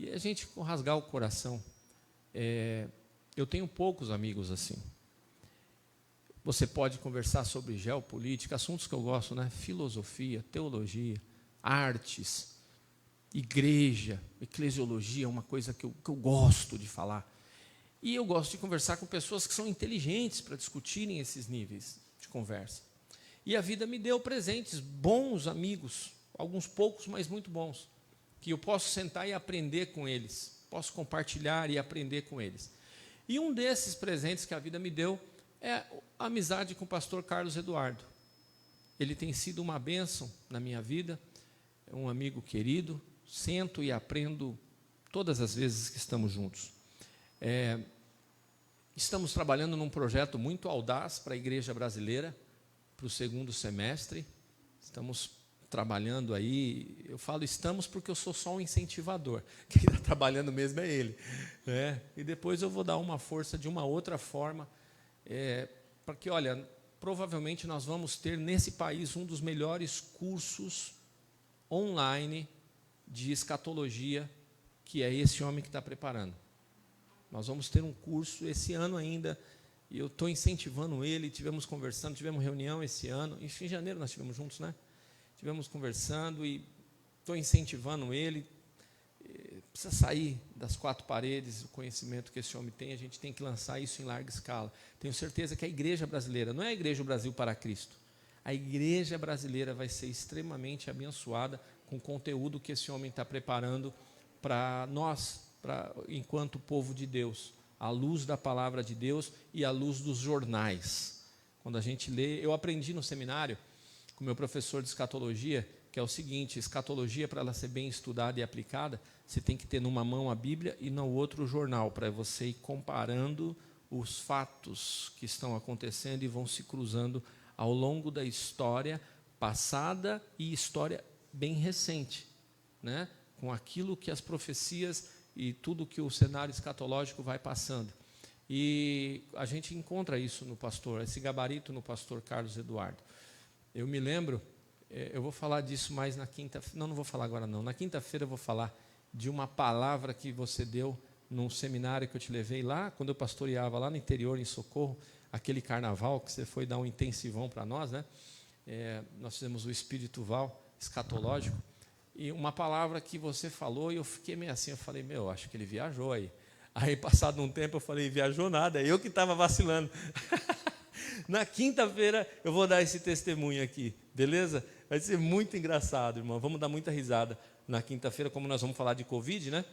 E a gente rasgar o coração. Eu tenho poucos amigos assim. Você pode conversar sobre geopolítica, assuntos que eu gosto, né? Filosofia, teologia, artes, igreja, eclesiologia, é uma coisa que eu gosto de falar. E eu gosto de conversar com pessoas que são inteligentes para discutirem esses níveis de conversa. E a vida me deu presentes, bons amigos, alguns poucos, mas muito bons, que eu posso sentar e aprender com eles, posso compartilhar e aprender com eles. E um desses presentes que a vida me deu é a amizade com o pastor Carlos Eduardo. Ele tem sido uma bênção na minha vida, é um amigo querido, sento e aprendo todas as vezes que estamos juntos. Estamos trabalhando num projeto muito audaz para a igreja brasileira, para o segundo semestre. Estamos trabalhando aí, eu falo estamos porque eu sou só um incentivador, quem está trabalhando mesmo é ele, né? E depois eu vou dar uma força de uma outra forma, porque, olha, provavelmente nós vamos ter nesse país um dos melhores cursos online de escatologia, que é esse homem que está preparando. Nós vamos ter um curso esse ano ainda, e eu estou incentivando ele, tivemos conversando, tivemos reunião esse ano, em janeiro nós estivemos juntos, né? Estivemos conversando e estou incentivando ele. Precisa sair das quatro paredes, o conhecimento que esse homem tem, a gente tem que lançar isso em larga escala. Tenho certeza que a igreja brasileira, não é a igreja do Brasil para Cristo, a igreja brasileira vai ser extremamente abençoada com o conteúdo que esse homem está preparando para nós, enquanto povo de Deus, à luz da palavra de Deus e à luz dos jornais. Quando a gente lê, eu aprendi no seminário com o meu professor de escatologia, que é o seguinte: escatologia, para ela ser bem estudada e aplicada, você tem que ter numa mão a Bíblia e no outro o jornal, para você ir comparando os fatos que estão acontecendo e vão se cruzando ao longo da história passada e história bem recente, né? Com aquilo que as profecias e tudo que o cenário escatológico vai passando. E a gente encontra isso no pastor, esse gabarito no pastor Carlos Eduardo. Eu me lembro, eu vou falar disso mais na quinta-feira, não vou falar agora não, na quinta-feira eu vou falar de uma palavra que você deu num seminário que eu te levei lá, quando eu pastoreava lá no interior, em Socorro, aquele carnaval que você foi dar um intensivão para nós, né? Nós fizemos o espiritual escatológico, e uma palavra que você falou, e eu fiquei meio assim, eu falei, acho que ele viajou aí. Aí, passado um tempo, eu falei, viajou nada, eu que estava vacilando. Na quinta-feira eu vou dar esse testemunho aqui, beleza? Vai ser muito engraçado, irmão. Vamos dar muita risada na quinta-feira, como nós vamos falar de Covid, né?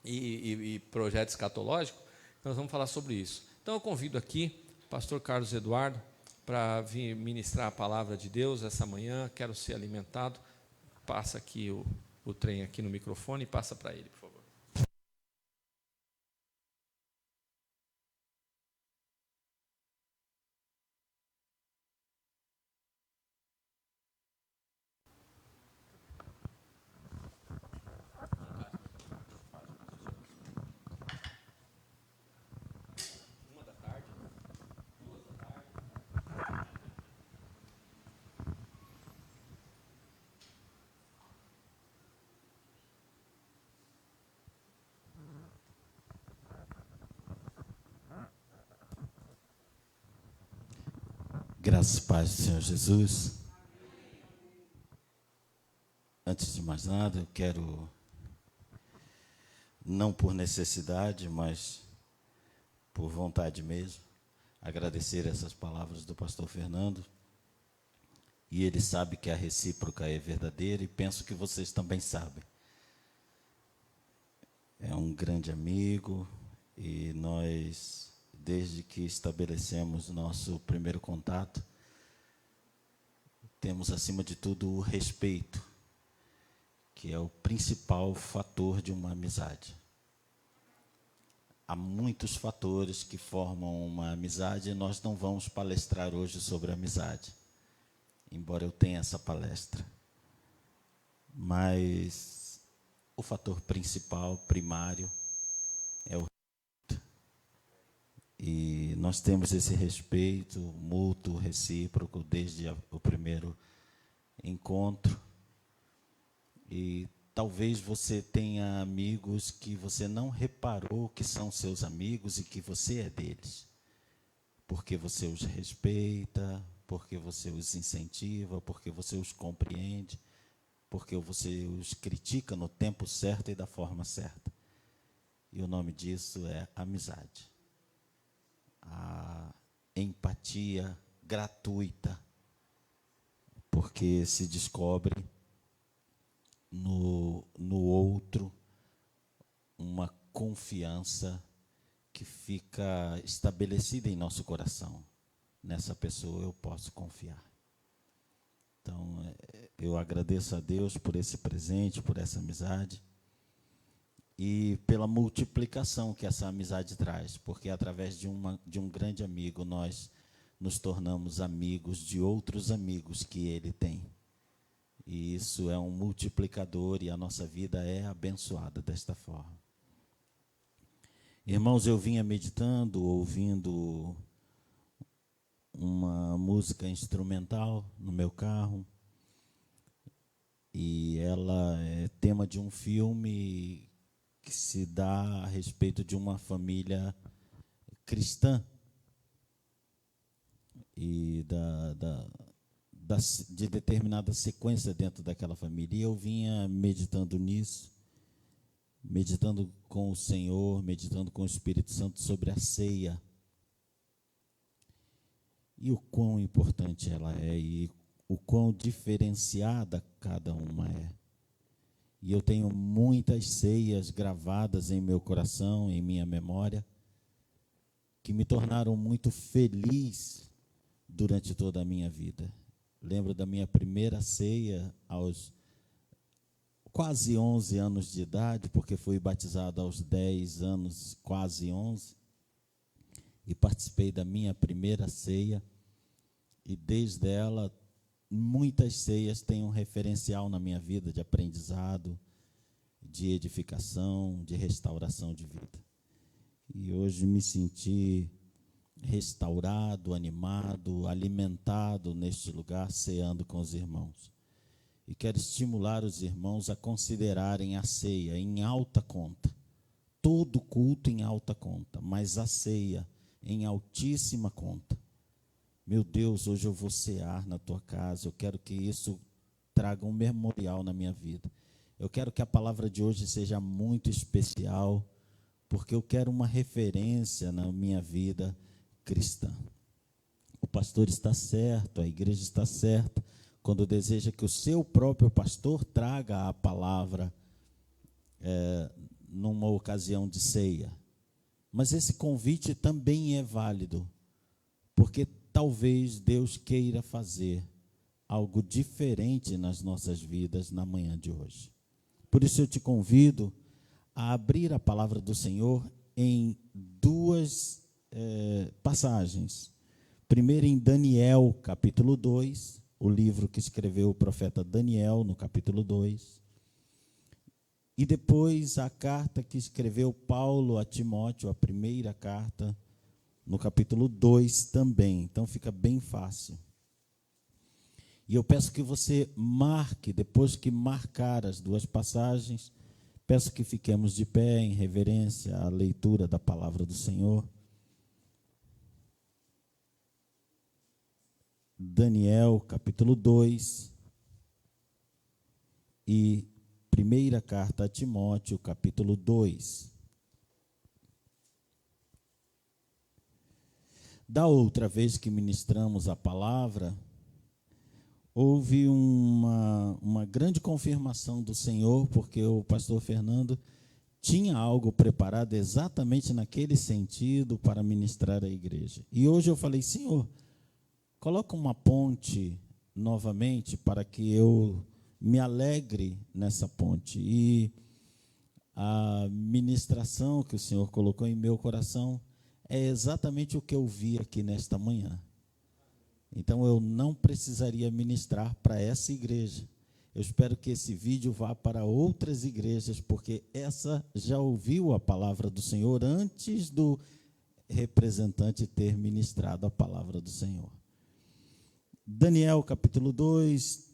E projeto escatológico, nós vamos falar sobre isso. Então eu convido aqui o pastor Carlos Eduardo para vir ministrar a palavra de Deus essa manhã. Quero ser alimentado. Passa aqui o trem aqui no microfone e passa para ele, por favor. Graças e paz do Senhor Jesus. Antes de mais nada, eu quero, não por necessidade, mas por vontade mesmo, agradecer essas palavras do pastor Fernando. E ele sabe que a recíproca é verdadeira e penso que vocês também sabem. É um grande amigo e nós, desde que estabelecemos nosso primeiro contato, temos, acima de tudo, o respeito, que é o principal fator de uma amizade. Há muitos fatores que formam uma amizade e nós não vamos palestrar hoje sobre amizade, embora eu tenha essa palestra. Mas o fator principal, primário, é o respeito. E nós temos esse respeito mútuo, recíproco, desde o primeiro encontro. E talvez você tenha amigos que você não reparou que são seus amigos e que você é deles, porque você os respeita, porque você os incentiva, porque você os compreende, porque você os critica no tempo certo e da forma certa. E o nome disso é amizade. A empatia gratuita, porque se descobre no outro uma confiança que fica estabelecida em nosso coração. Nessa pessoa eu posso confiar. Então, eu agradeço a Deus por esse presente, por essa amizade e pela multiplicação que essa amizade traz, porque através de um grande amigo nós nos tornamos amigos de outros amigos que ele tem. E isso é um multiplicador e a nossa vida é abençoada desta forma. Irmãos, eu vinha meditando, ouvindo uma música instrumental no meu carro, e ela é tema de um filme que se dá a respeito de uma família cristã e de determinada sequência dentro daquela família. E eu vinha meditando nisso, meditando com o Senhor, meditando com o Espírito Santo sobre a ceia. E o quão importante ela é e o quão diferenciada cada uma é. E eu tenho muitas ceias gravadas em meu coração, em minha memória, que me tornaram muito feliz durante toda a minha vida. Lembro da minha primeira ceia aos quase 11 anos de idade, porque fui batizado aos 10 anos, quase 11, e participei da minha primeira ceia. E desde ela, muitas ceias têm um referencial na minha vida de aprendizado, de edificação, de restauração de vida. E hoje me senti restaurado, animado, alimentado neste lugar, ceando com os irmãos. E quero estimular os irmãos a considerarem a ceia em alta conta. Todo culto em alta conta, mas a ceia em altíssima conta. Meu Deus, hoje eu vou cear na tua casa, eu quero que isso traga um memorial na minha vida. Eu quero que a palavra de hoje seja muito especial, porque eu quero uma referência na minha vida cristã. O pastor está certo, a igreja está certa, quando deseja que o seu próprio pastor traga a palavra numa ocasião de ceia. Mas esse convite também é válido, porque talvez Deus queira fazer algo diferente nas nossas vidas na manhã de hoje. Por isso eu te convido a abrir a palavra do Senhor em duas passagens. Primeiro em Daniel, capítulo 2, o livro que escreveu o profeta Daniel, no capítulo 2. E depois a carta que escreveu Paulo a Timóteo, a primeira carta, no capítulo 2 também. Então fica bem fácil. E eu peço que você marque, depois que marcar as duas passagens, peço que fiquemos de pé em reverência à leitura da palavra do Senhor. Daniel, capítulo 2, e primeira carta a Timóteo, capítulo 2. Da outra vez que ministramos a palavra, houve uma grande confirmação do Senhor, porque o pastor Fernando tinha algo preparado exatamente naquele sentido para ministrar à igreja. E hoje eu falei, Senhor, coloca uma ponte novamente para que eu me alegre nessa ponte. E a ministração que o Senhor colocou em meu coração é exatamente o que eu vi aqui nesta manhã. Então eu não precisaria ministrar para essa igreja. Eu espero que esse vídeo vá para outras igrejas, porque essa já ouviu a palavra do Senhor antes do representante ter ministrado a palavra do Senhor. Daniel capítulo 2,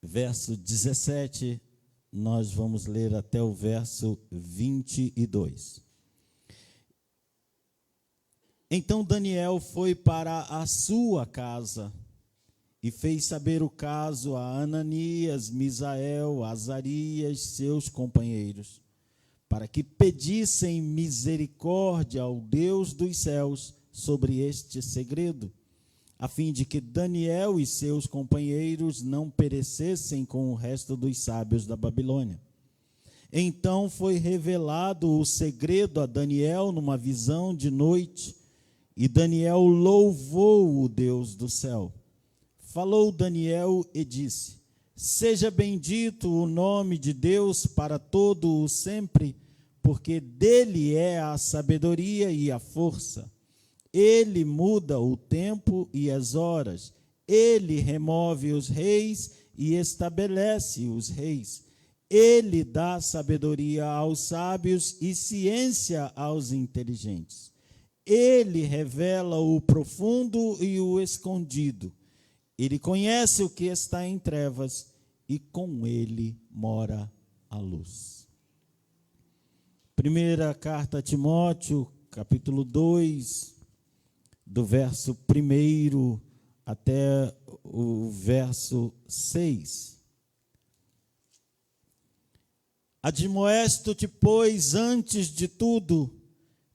verso 17 nós vamos ler até o verso 22. Então Daniel foi para a sua casa e fez saber o caso a Ananias, Misael, Azarias, seus companheiros, para que pedissem misericórdia ao Deus dos céus sobre este segredo, a fim de que Daniel e seus companheiros não perecessem com o resto dos sábios da Babilônia. Então foi revelado o segredo a Daniel numa visão de noite, e Daniel louvou o Deus do céu. Falou Daniel e disse: seja bendito o nome de Deus para todo o sempre, porque dele é a sabedoria e a força. Ele muda o tempo e as horas. Ele remove os reis e estabelece os reis. Ele dá sabedoria aos sábios e ciência aos inteligentes. Ele revela o profundo e o escondido. Ele conhece o que está em trevas e com ele mora a luz. Primeira carta a Timóteo, capítulo 2, do verso 1 até o verso 6. Admoesto-te, pois, antes de tudo,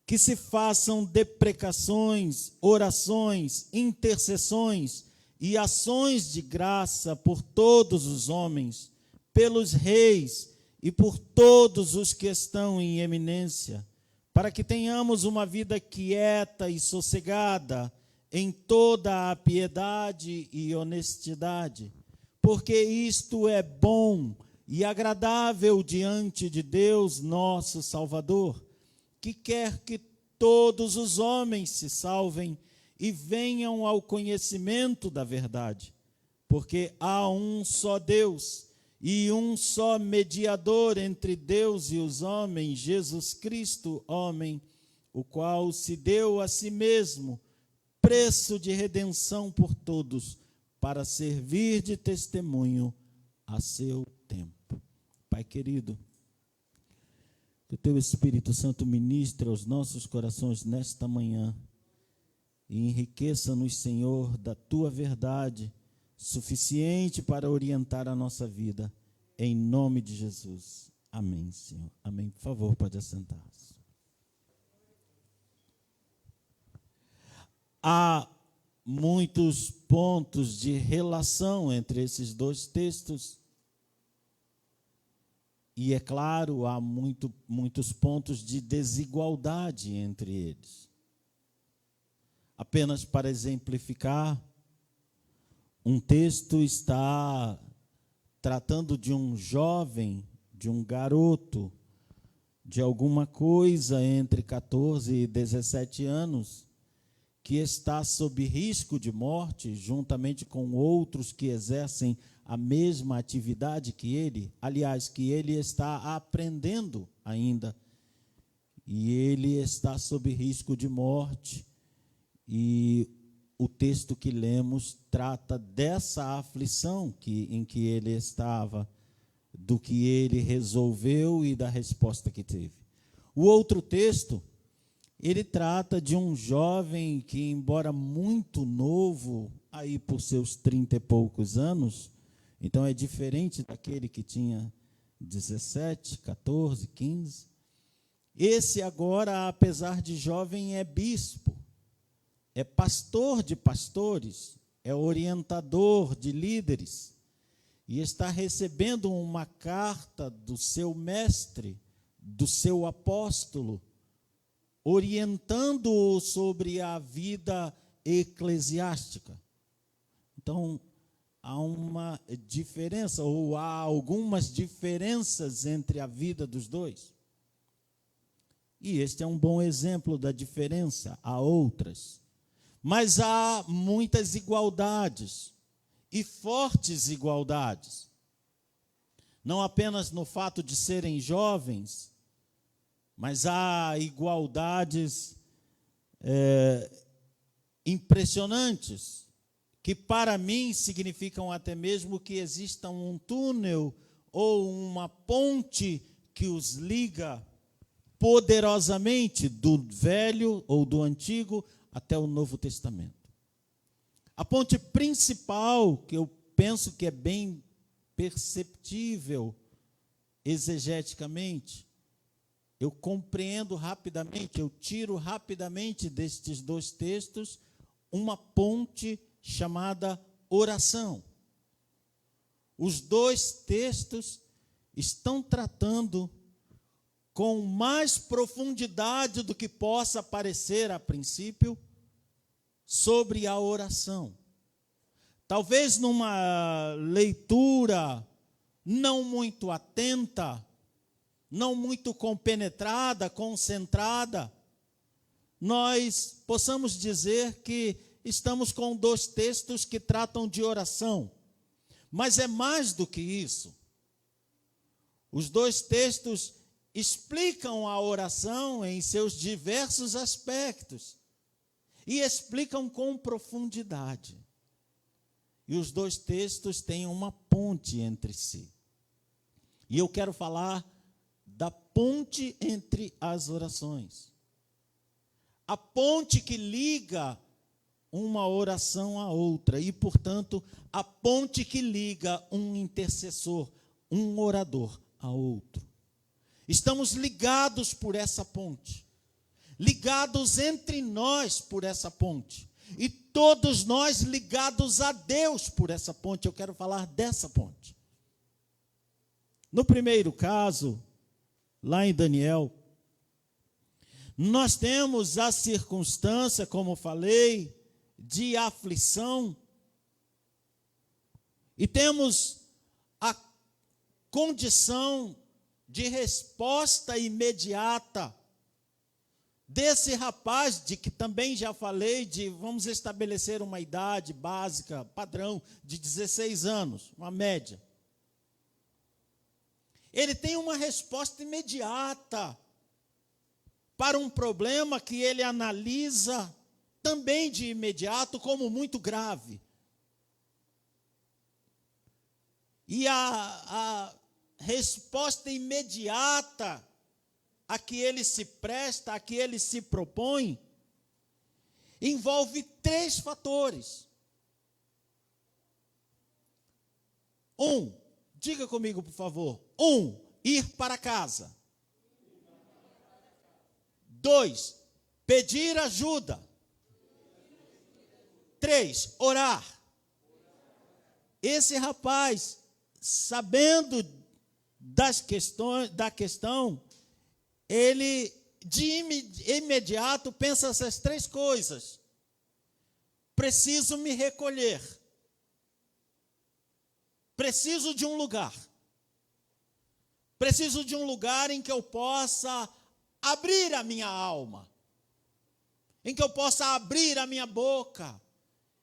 que se façam deprecações, orações, intercessões e ações de graça por todos os homens, pelos reis e por todos os que estão em eminência, para que tenhamos uma vida quieta e sossegada em toda a piedade e honestidade, porque isto é bom e agradável diante de Deus, nosso Salvador, que quer que todos os homens se salvem e venham ao conhecimento da verdade, porque há um só Deus e um só mediador entre Deus e os homens, Jesus Cristo, homem, o qual se deu a si mesmo, preço de redenção por todos, para servir de testemunho a seu tempo. Pai querido, que o Teu Espírito Santo ministre aos nossos corações nesta manhã e enriqueça-nos, Senhor, da Tua verdade, suficiente para orientar a nossa vida, em nome de Jesus. Amém, Senhor. Amém. Por favor, pode assentar-se. Há muitos pontos de relação entre esses dois textos. E, é claro, há muitos pontos de desigualdade entre eles. Apenas para exemplificar, um texto está tratando de um jovem, de um garoto, de alguma coisa entre 14 e 17 anos, que está sob risco de morte, juntamente com outros que exercem a mesma atividade que ele, aliás, que ele está aprendendo ainda, e ele está sob risco de morte, e o texto que lemos trata dessa aflição em que ele estava, do que ele resolveu e da resposta que teve. O outro texto, ele trata de um jovem que, embora muito novo, aí por seus 30 e poucos anos, então é diferente daquele que tinha 17, 14, 15. Esse agora, apesar de jovem, é bispo, é pastor de pastores, é orientador de líderes, e está recebendo uma carta do seu mestre, do seu apóstolo, orientando-o sobre a vida eclesiástica. Então, há uma diferença, ou há algumas diferenças entre a vida dos dois. E este é um bom exemplo da diferença, há outras. Mas há muitas igualdades, e fortes igualdades. Não apenas no fato de serem jovens, mas há igualdades impressionantes, que para mim significam até mesmo que exista um túnel ou uma ponte que os liga poderosamente do Velho ou do Antigo até o Novo Testamento. A ponte principal, que eu penso que é bem perceptível exegeticamente, eu compreendo rapidamente, eu tiro rapidamente destes dois textos uma ponte chamada oração. Os dois textos estão tratando com mais profundidade do que possa parecer a princípio sobre a oração. Talvez numa leitura não muito atenta, não muito compenetrada, concentrada, nós possamos dizer que estamos com dois textos que tratam de oração. Mas é mais do que isso. Os dois textos explicam a oração em seus diversos aspectos e explicam com profundidade. E os dois textos têm uma ponte entre si. E eu quero falar da ponte entre as orações. A ponte que liga uma oração a outra e, portanto, a ponte que liga um intercessor, um orador a outro. Estamos ligados por essa ponte, ligados entre nós por essa ponte, e todos nós ligados a Deus por essa ponte. Eu quero falar dessa ponte. No primeiro caso, lá em Daniel, nós temos a circunstância, como falei, de aflição, e temos a condição de resposta imediata desse rapaz, de que também já falei, vamos estabelecer uma idade básica, padrão, de 16 anos, uma média. Ele tem uma resposta imediata para um problema que ele analisa também de imediato como muito grave. E a resposta imediata a que ele se presta, a que ele se propõe, envolve três fatores. Diga comigo, por favor. Ir para casa. 2, pedir ajuda. 3, orar. Esse rapaz, sabendo da questão, ele de imediato pensa essas três coisas. Preciso me recolher. Preciso de um lugar. Preciso de um lugar em que eu possa abrir a minha alma, em que eu possa abrir a minha boca,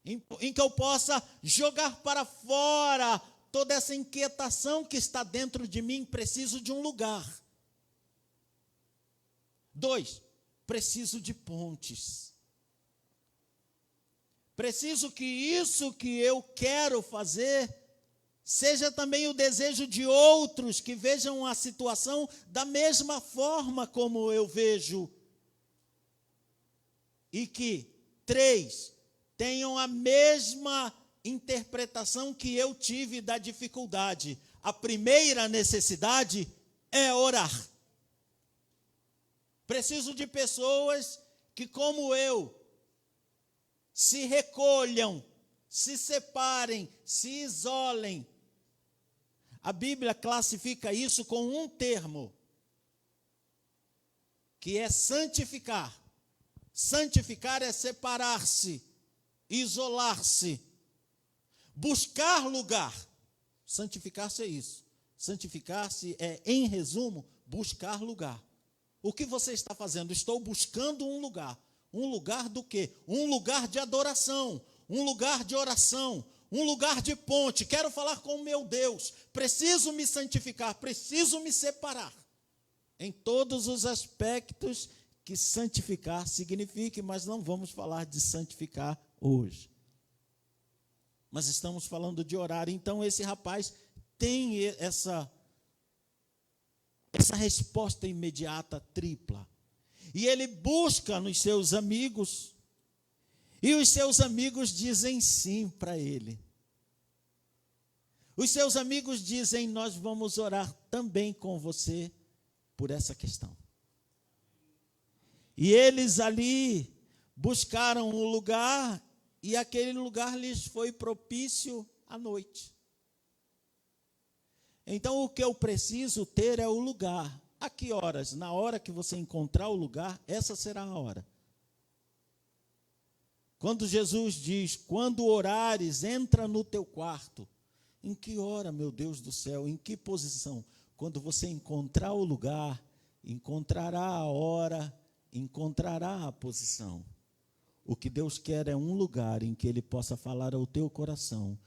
em que eu possa jogar para fora toda essa inquietação que está dentro de mim. Preciso de um lugar. 2, preciso de pontes. Preciso que isso que eu quero fazer seja também o desejo de outros que vejam a situação da mesma forma como eu vejo. E que 3, tenham a mesma interpretação que eu tive da dificuldade. A primeira necessidade é orar. Preciso de pessoas que, como eu, se recolham, se separem, se isolem. A Bíblia classifica isso com um termo, que é santificar. Santificar é separar-se, isolar-se, buscar lugar. Santificar-se é isso. Santificar-se é, em resumo, buscar lugar. O que você está fazendo? Estou buscando um lugar. Um lugar do quê? Um lugar de adoração, um lugar de oração, um lugar de ponte. Quero falar com o meu Deus. Preciso me santificar, preciso me separar. Em todos os aspectos que santificar signifique, mas não vamos falar de santificar hoje. Mas estamos falando de orar. Então esse rapaz tem essa essa resposta imediata, tripla. E ele busca nos seus amigos, e os seus amigos dizem sim para ele. Os seus amigos dizem: nós vamos orar também com você por essa questão. E eles ali buscaram um lugar, e aquele lugar lhes foi propício à noite. Então, o que eu preciso ter é o lugar. A que horas? Na hora que você encontrar o lugar, essa será a hora. Quando Jesus diz: quando orares, entra no teu quarto. Em que hora, meu Deus do céu? Em que posição? Quando você encontrar o lugar, encontrará a hora, encontrará a posição. O que Deus quer é um lugar em que Ele possa falar ao teu coração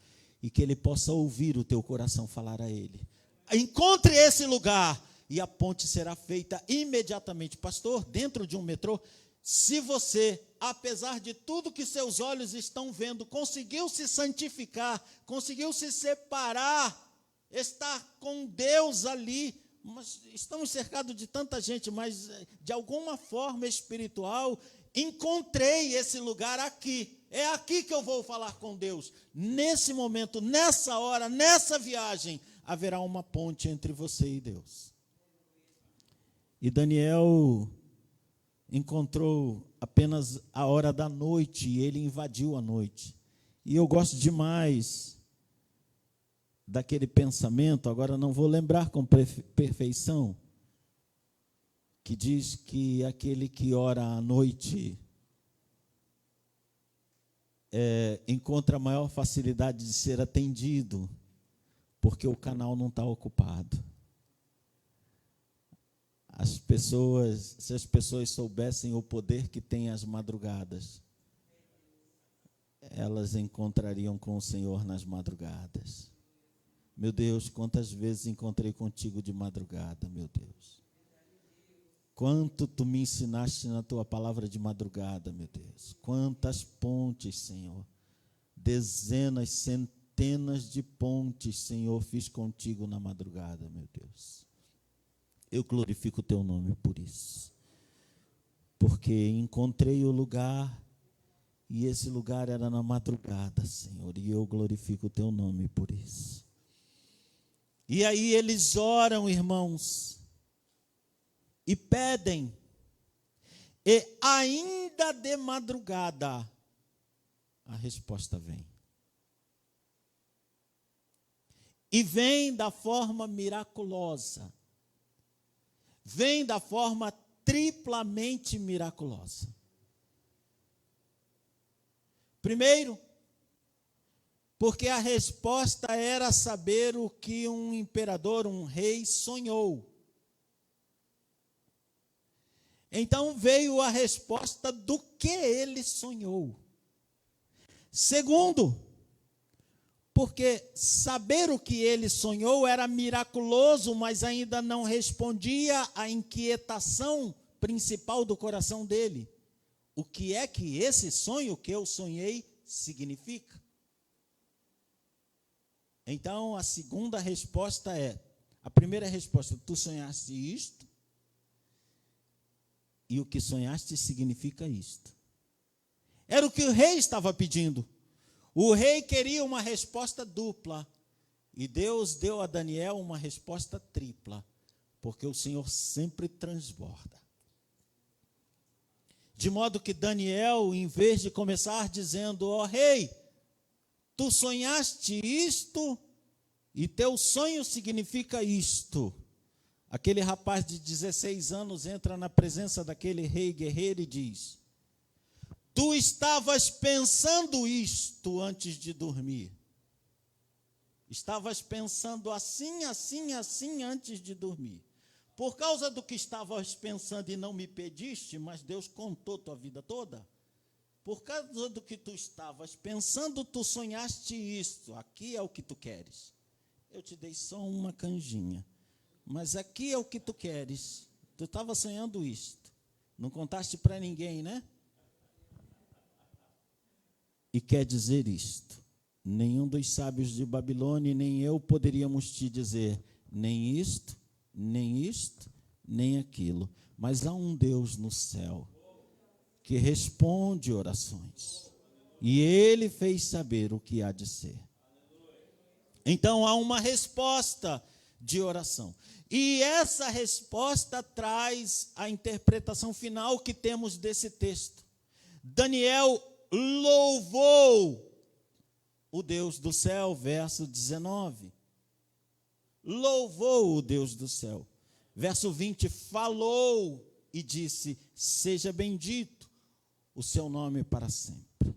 e que Ele possa ouvir o teu coração falar a Ele. Encontre esse lugar e a ponte será feita imediatamente. Pastor, dentro de um metrô, se você, apesar de tudo que seus olhos estão vendo, conseguiu se santificar, conseguiu se separar, estar com Deus ali, mas estamos cercados de tanta gente, mas de alguma forma espiritual, encontrei esse lugar aqui. É aqui que eu vou falar com Deus. Nesse momento, nessa hora, nessa viagem, haverá uma ponte entre você e Deus. E Daniel encontrou apenas a hora da noite e ele invadiu a noite. E eu gosto demais daquele pensamento, agora não vou lembrar com perfeição, que diz que aquele que ora à noite encontra maior facilidade de ser atendido, porque o canal não está ocupado. Se as pessoas soubessem o poder que tem as madrugadas, elas encontrariam com o Senhor nas madrugadas. Meu Deus, quantas vezes encontrei contigo de madrugada, meu Deus. Quanto tu me ensinaste na tua palavra de madrugada, meu Deus. Quantas pontes, Senhor. Dezenas, centenas de pontes, Senhor, fiz contigo na madrugada, meu Deus. Eu glorifico o teu nome por isso. Porque encontrei o lugar, e esse lugar era na madrugada, Senhor, e eu glorifico o teu nome por isso. E aí eles oram, irmãos, e pedem, e ainda de madrugada, a resposta vem. E vem da forma miraculosa, vem da forma triplamente miraculosa. Primeiro, porque a resposta era saber o que um imperador, um rei, sonhou. Então veio a resposta do que ele sonhou. Segundo, porque saber o que ele sonhou era miraculoso, mas ainda não respondia à inquietação principal do coração dele. O que é que esse sonho que eu sonhei significa? Então, a segunda resposta a primeira resposta, tu sonhaste isto, e o que sonhaste significa isto. Era o que o rei estava pedindo. O rei queria uma resposta dupla, e Deus deu a Daniel uma resposta tripla, porque o Senhor sempre transborda. De modo que Daniel, em vez de começar dizendo: ó rei, tu sonhaste isto, e teu sonho significa isto. Aquele rapaz de 16 anos entra na presença daquele rei guerreiro e diz: tu estavas pensando isto antes de dormir. Estavas pensando assim, assim, assim antes de dormir. Por causa do que estavas pensando e não me pediste, mas Deus contou tua vida toda. Por causa do que tu estavas pensando, tu sonhaste isto. Aqui é o que tu queres. Eu te dei só uma canjinha, mas aqui é o que tu queres. Tu estava sonhando isto. Não contaste para ninguém, né? E quer dizer isto: nenhum dos sábios de Babilônia, nem eu poderíamos te dizer nem isto, nem isto, nem aquilo. Mas há um Deus no céu que responde orações. E Ele fez saber o que há de ser. Então há uma resposta de oração. E essa resposta traz a interpretação final que temos desse texto. Daniel louvou o Deus do céu, verso 19. Louvou o Deus do céu. Verso 20, falou e disse: seja bendito o seu nome para sempre.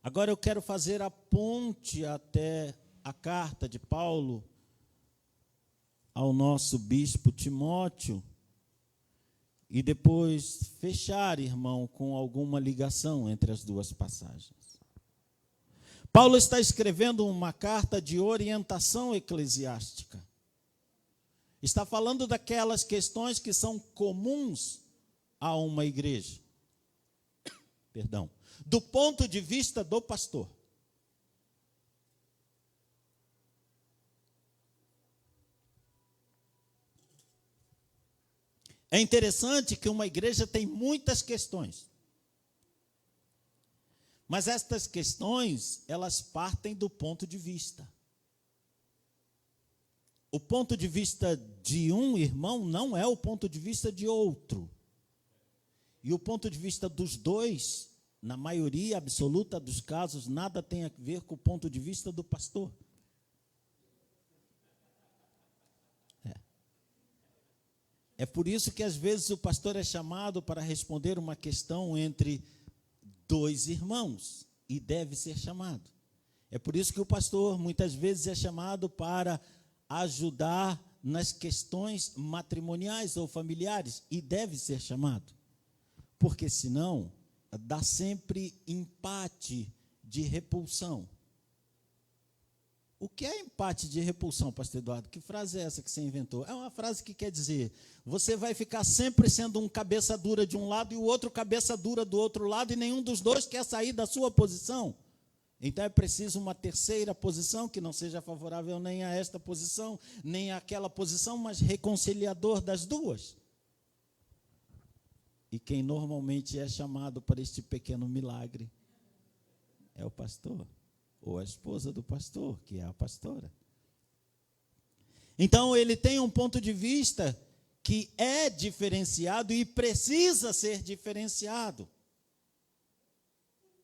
Agora eu quero fazer a ponte até a carta de Paulo ao nosso bispo Timóteo e depois fechar, irmão, com alguma ligação entre as duas passagens. Paulo está escrevendo uma carta de orientação eclesiástica. Está falando daquelas questões que são comuns a uma igreja. Perdão. Do ponto de vista do pastor. É interessante que uma igreja tem muitas questões. Mas estas questões, elas partem do ponto de vista. O ponto de vista de um irmão não é o ponto de vista de outro. E o ponto de vista dos dois, na maioria absoluta dos casos, nada tem a ver com o ponto de vista do pastor. É por isso que às vezes o pastor é chamado para responder uma questão entre dois irmãos, e deve ser chamado. É por isso que o pastor muitas vezes é chamado para ajudar nas questões matrimoniais ou familiares, e deve ser chamado. Porque senão dá sempre empate de repulsão. O que é empate de repulsão, pastor Eduardo? Que frase é essa que você inventou? É uma frase que quer dizer, você vai ficar sempre sendo um cabeça dura de um lado e o outro cabeça dura do outro lado, e nenhum dos dois quer sair da sua posição. Então é preciso uma terceira posição, que não seja favorável nem a esta posição, nem àquela posição, mas reconciliador das duas. E quem normalmente é chamado para este pequeno milagre é o pastor. Ou a esposa do pastor, que é a pastora. Então, ele tem um ponto de vista que é diferenciado e precisa ser diferenciado.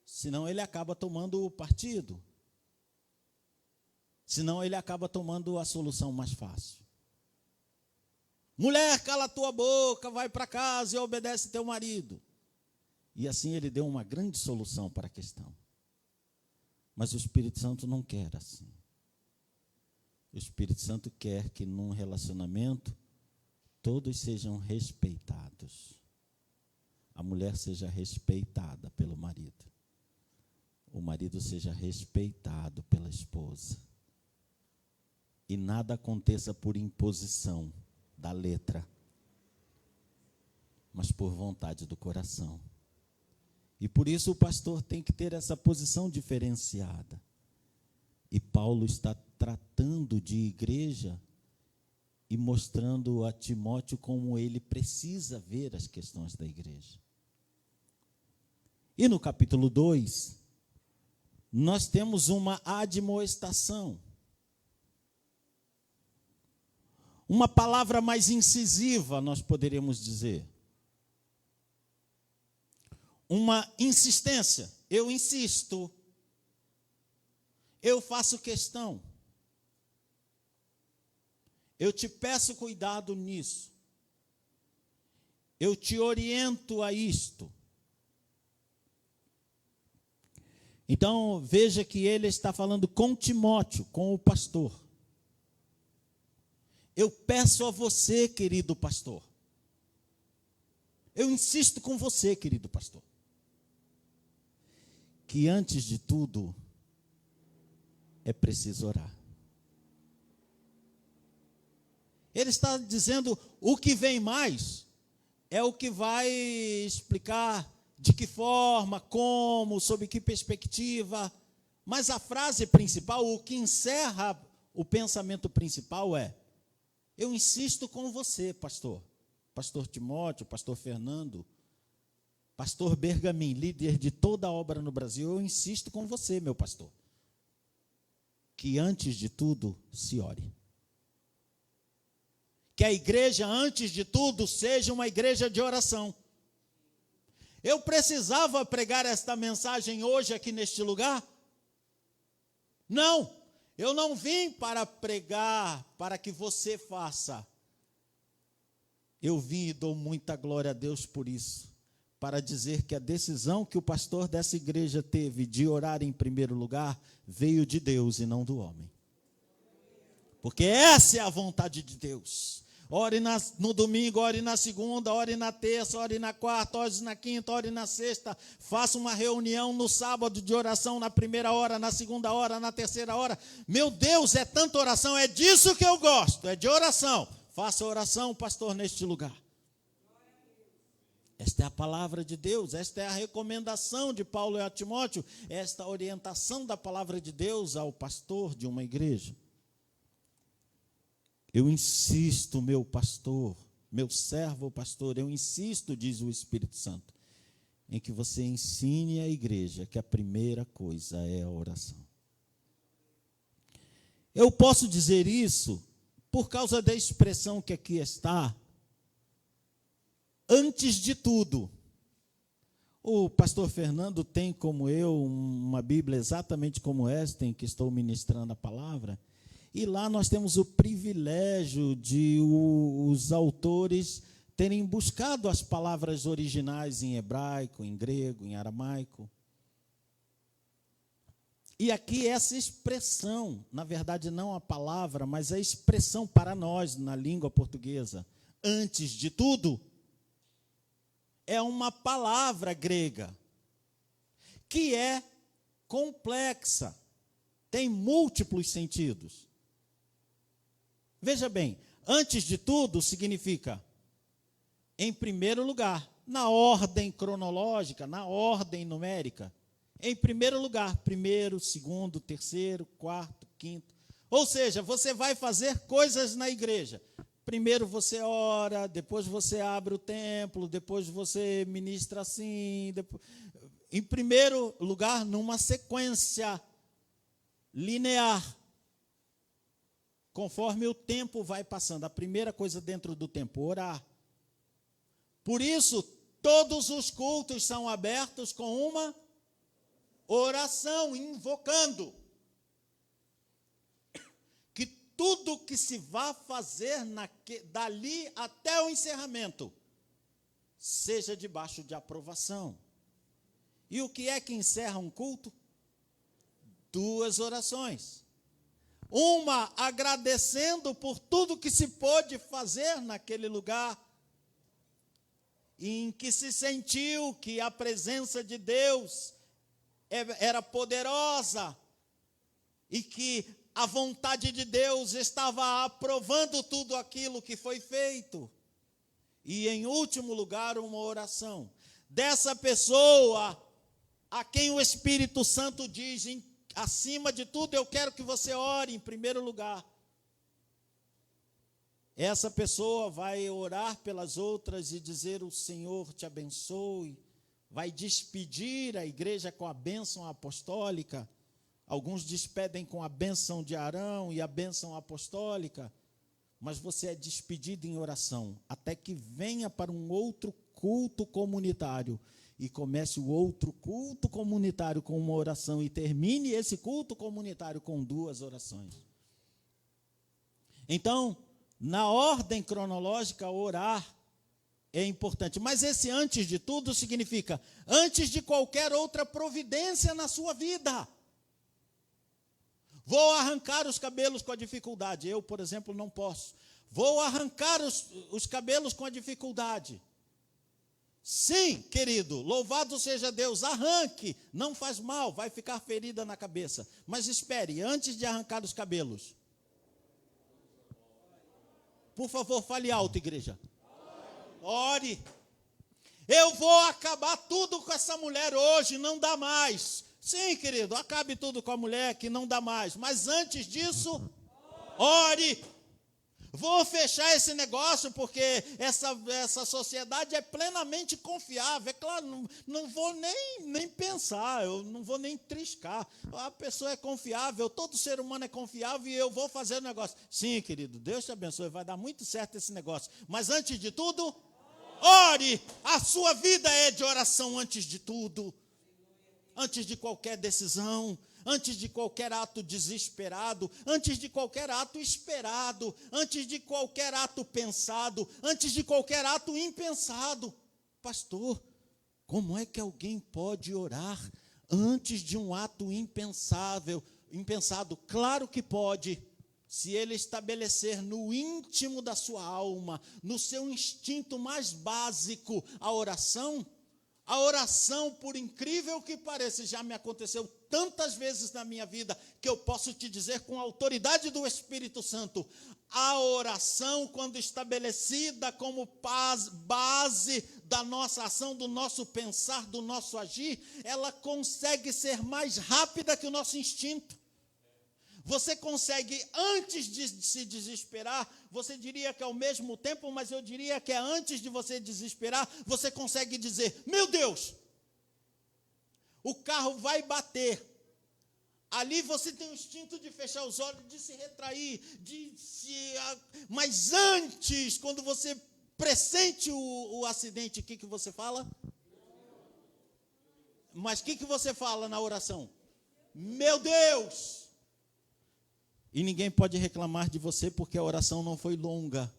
Senão ele acaba tomando o partido. Senão ele acaba tomando a solução mais fácil. Mulher, cala a tua boca, vai para casa e obedece teu marido. E assim ele deu uma grande solução para a questão. Mas o Espírito Santo não quer assim. O Espírito Santo quer que num relacionamento todos sejam respeitados. A mulher seja respeitada pelo marido. O marido seja respeitado pela esposa. E nada aconteça por imposição da letra, mas por vontade do coração. E por isso o pastor tem que ter essa posição diferenciada. E Paulo está tratando de igreja e mostrando a Timóteo como ele precisa ver as questões da igreja. E no capítulo 2, nós temos uma admoestação. Uma palavra mais incisiva, nós poderíamos dizer. Uma insistência. Eu insisto. Eu faço questão. Eu te peço cuidado nisso. Eu te oriento a isto. Então, veja que ele está falando com Timóteo, com o pastor. Eu peço a você, querido pastor. Eu insisto com você, querido pastor. Que antes de tudo, é preciso orar. Ele está dizendo o que vem mais é o que vai explicar de que forma, como, sob que perspectiva. Mas a frase principal, o que encerra o pensamento principal é: Eu insisto com você, pastor. Pastor Timóteo, pastor Fernando, pastor Bergamin, líder de toda a obra no Brasil, eu insisto com você, meu pastor, que antes de tudo se ore. Que a igreja, antes de tudo, seja uma igreja de oração. Eu precisava pregar esta mensagem hoje aqui neste lugar? Não, eu não vim para pregar para que você faça. Eu vim e dou muita glória a Deus por isso, para dizer que a decisão que o pastor dessa igreja teve de orar em primeiro lugar, veio de Deus e não do homem. Porque essa é a vontade de Deus. Ore no domingo, ore na segunda, ore na terça, ore na quarta, ore na quinta, ore na sexta. Faça uma reunião no sábado de oração, na primeira hora, na segunda hora, na terceira hora. Meu Deus, é tanta oração, é disso que eu gosto, é de oração. Faça oração, pastor, neste lugar. Esta é a palavra de Deus, esta é a recomendação de Paulo e a Timóteo, esta orientação da palavra de Deus ao pastor de uma igreja. Eu insisto, meu pastor, meu servo pastor, eu insisto, diz o Espírito Santo, em que você ensine a igreja que a primeira coisa é a oração. Eu posso dizer isso por causa da expressão que aqui está, antes de tudo. O pastor Fernando tem, como eu, uma Bíblia exatamente como esta, em que estou ministrando a palavra. E lá nós temos o privilégio de os autores terem buscado as palavras originais em hebraico, em grego, em aramaico. E aqui essa expressão, na verdade não a palavra, mas a expressão para nós na língua portuguesa, antes de tudo, é uma palavra grega, que é complexa, tem múltiplos sentidos. Veja bem, antes de tudo significa, em primeiro lugar, na ordem cronológica, na ordem numérica. Em primeiro lugar, primeiro, segundo, terceiro, quarto, quinto. Ou seja, você vai fazer coisas na igreja. Primeiro você ora, depois você abre o templo, depois você ministra assim. Depois... Em primeiro lugar, numa sequência linear. Conforme o tempo vai passando, a primeira coisa dentro do tempo, orar. Por isso, todos os cultos são abertos com uma oração, invocando. Que tudo que se vá fazer dali até o encerramento, seja debaixo de aprovação. E o que é que encerra um culto? 2 orações. Uma agradecendo por tudo que se pôde fazer naquele lugar, em que se sentiu que a presença de Deus era poderosa e que a vontade de Deus estava aprovando tudo aquilo que foi feito. E, em último lugar, uma oração dessa pessoa a quem o Espírito Santo diz: acima de tudo, eu quero que você ore em primeiro lugar. Essa pessoa vai orar pelas outras e dizer: o Senhor te abençoe. Vai despedir a igreja com a bênção apostólica. Alguns despedem com a bênção de Arão e a bênção apostólica. Mas você é despedido em oração, até que venha para um outro culto comunitário. E comece o outro culto comunitário com uma oração e termine esse culto comunitário com 2 orações. Então, na ordem cronológica, orar é importante. Mas esse antes de tudo significa antes de qualquer outra providência na sua vida. Vou arrancar os cabelos com a dificuldade. Eu, por exemplo, não posso. Vou arrancar os cabelos com a dificuldade. Sim, querido, louvado seja Deus, arranque, não faz mal, vai ficar ferida na cabeça. Mas espere, antes de arrancar os cabelos, por favor, fale alto, igreja. Ore. Eu vou acabar tudo com essa mulher hoje, não dá mais. Sim, querido, acabe tudo com a mulher que não dá mais. Mas antes disso, ore. Vou fechar esse negócio porque essa sociedade é plenamente confiável. É claro, não vou nem pensar, eu não vou nem triscar. A pessoa é confiável, todo ser humano é confiável e eu vou fazer o negócio. Sim, querido, Deus te abençoe, vai dar muito certo esse negócio. Mas antes de tudo, ore. A sua vida é de oração antes de tudo. Antes de qualquer decisão. Antes de qualquer ato desesperado, antes de qualquer ato esperado, antes de qualquer ato pensado, antes de qualquer ato impensado. Pastor, como é que alguém pode orar antes de um ato impensado? Claro que pode, se ele estabelecer no íntimo da sua alma, no seu instinto mais básico, a oração, por incrível que pareça, já me aconteceu tantas vezes na minha vida, que eu posso te dizer com a autoridade do Espírito Santo, a oração, quando estabelecida como base da nossa ação, do nosso pensar, do nosso agir, ela consegue ser mais rápida que o nosso instinto. Você consegue, antes de se desesperar, você diria que é ao mesmo tempo, mas eu diria que é antes de você desesperar, você consegue dizer, meu Deus, o carro vai bater. Ali você tem o instinto de fechar os olhos, de se retrair, mas antes, quando você pressente o acidente, o que você fala? Mas o que você fala na oração? Meu Deus! E ninguém pode reclamar de você porque a oração não foi longa,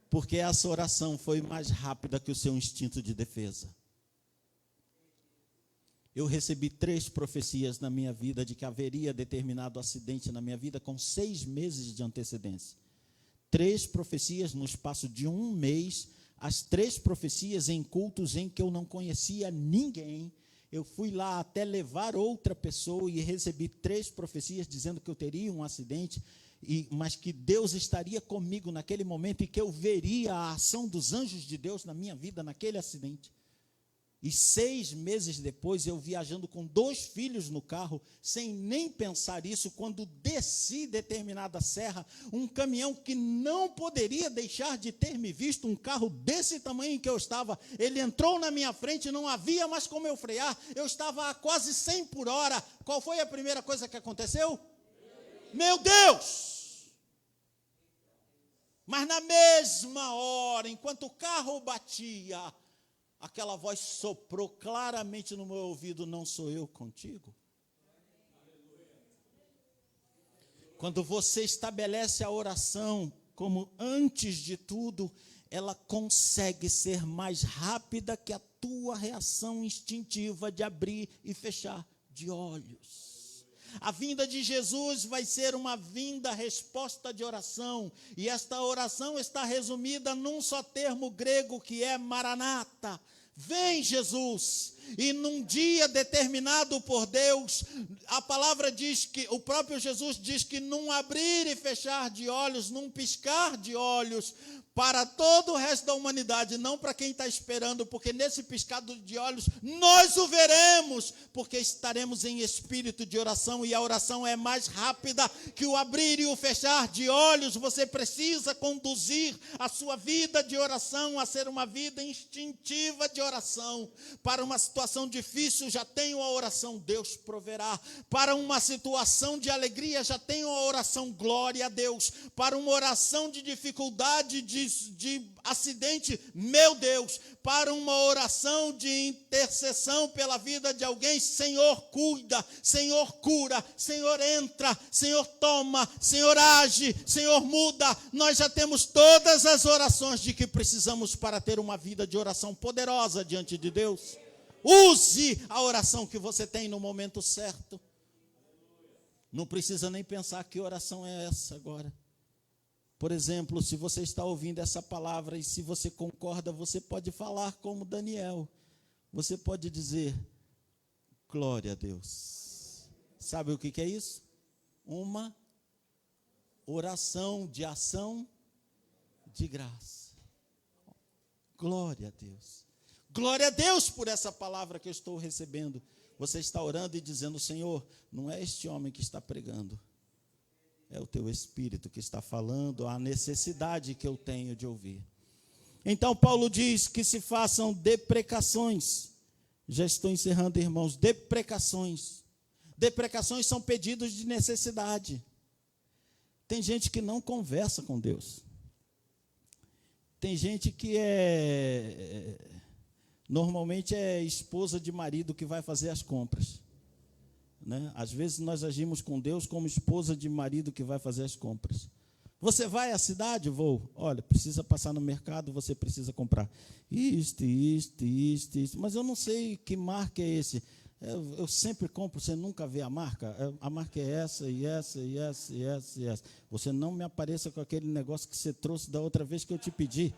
porque essa oração foi mais rápida que o seu instinto de defesa. Eu recebi 3 profecias na minha vida de que haveria determinado acidente na minha vida com 6 meses de antecedência. 3 profecias no espaço de 1 mês, as 3 profecias em cultos em que eu não conhecia ninguém. Eu fui lá até levar outra pessoa e recebi 3 profecias dizendo que eu teria um acidente, mas que Deus estaria comigo naquele momento e que eu veria a ação dos anjos de Deus na minha vida naquele acidente. E 6 meses depois, eu viajando com 2 filhos no carro, sem nem pensar isso, quando desci determinada serra, um caminhão que não poderia deixar de ter me visto, um carro desse tamanho em que eu estava, ele entrou na minha frente, não havia mais como eu frear, eu estava a quase 100 por hora. Qual foi a primeira coisa que aconteceu? Meu Deus! Mas na mesma hora, enquanto o carro batia, aquela voz soprou claramente no meu ouvido, não sou eu contigo? Quando você estabelece a oração como antes de tudo, ela consegue ser mais rápida que a tua reação instintiva de abrir e fechar de olhos. A vinda de Jesus vai ser uma vinda resposta de oração, e esta oração está resumida num só termo grego que é Maranata. Vem Jesus. E num dia determinado por Deus, a palavra diz que, o próprio Jesus diz que num abrir e fechar de olhos, num piscar de olhos, para todo o resto da humanidade, não para quem está esperando, porque nesse piscado de olhos, nós o veremos, porque estaremos em espírito de oração, e a oração é mais rápida que o abrir e o fechar de olhos. Você precisa conduzir a sua vida de oração a ser uma vida instintiva de oração. Para uma situação difícil, já tenho a oração, Deus proverá. Para uma situação de alegria, já tenho a oração, glória a Deus. Para uma oração de dificuldade, de acidente, meu Deus. Para uma oração de intercessão pela vida de alguém, Senhor, cuida, Senhor, cura, Senhor, entra, Senhor, toma, Senhor, age, Senhor, muda. Nós já temos todas as orações de que precisamos para ter uma vida de oração poderosa diante de Deus. Use a oração que você tem no momento certo. Não precisa nem pensar que oração é essa agora. Por exemplo, se você está ouvindo essa palavra e se você concorda, você pode falar como Daniel. Você pode dizer, glória a Deus. Sabe o que é isso? Uma oração de ação de graça. Glória a Deus. Glória a Deus por essa palavra que eu estou recebendo. Você está orando e dizendo, Senhor, não é este homem que está pregando. É o teu espírito que está falando a necessidade que eu tenho de ouvir. Então, Paulo diz que se façam deprecações. Já estou encerrando, irmãos. Deprecações. Deprecações são pedidos de necessidade. Tem gente que não conversa com Deus. Tem gente que normalmente é esposa de marido que vai fazer as compras. Né? Às vezes nós agimos com Deus como esposa de marido que vai fazer as compras. Você vai à cidade? Vou. Olha, precisa passar no mercado, você precisa comprar isto. Mas eu não sei que marca é esse. Eu sempre compro, você nunca vê a marca? A marca é essa, e essa. Você não me apareça com aquele negócio que você trouxe da outra vez que eu te pedi.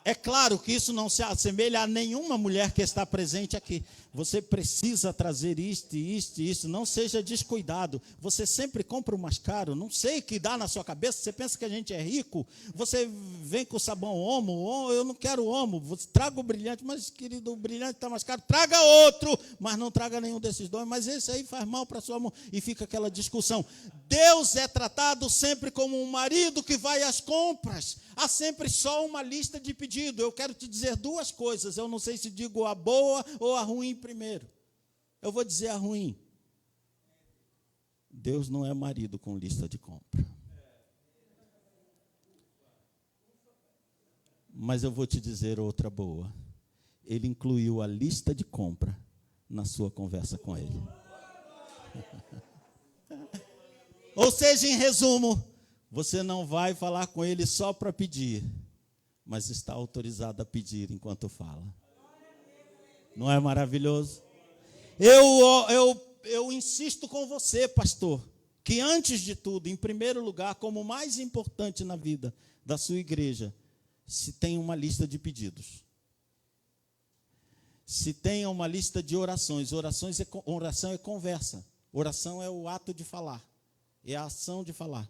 É claro que isso não se assemelha a nenhuma mulher que está presente aqui. Você precisa trazer isto. Não seja descuidado. Você sempre compra o mais caro. Não sei o que dá na sua cabeça. Você pensa que a gente é rico. Você vem com o sabão Omo. Eu não quero Omo. Você traga o brilhante. Mas, querido, o brilhante está mais caro. Traga outro. Mas não traga nenhum desses dois. Mas esse aí faz mal para a sua mão. E fica aquela discussão. Deus é tratado sempre como um marido que vai às compras. Há sempre só uma lista de pedido. Eu quero te dizer duas coisas. Eu não sei se digo a boa ou a ruim primeiro. Eu vou dizer a ruim. Deus não é marido com lista de compra. Mas eu vou te dizer outra boa. Ele incluiu a lista de compra na sua conversa com ele. Ou seja, em resumo, você não vai falar com ele só para pedir, mas está autorizado a pedir enquanto fala. Não é maravilhoso? Eu insisto com você, pastor, que antes de tudo, em primeiro lugar, como o mais importante na vida da sua igreja, se tenha uma lista de pedidos. Se tenha uma lista de orações. Oração é conversa. Oração é o ato de falar. É a ação de falar.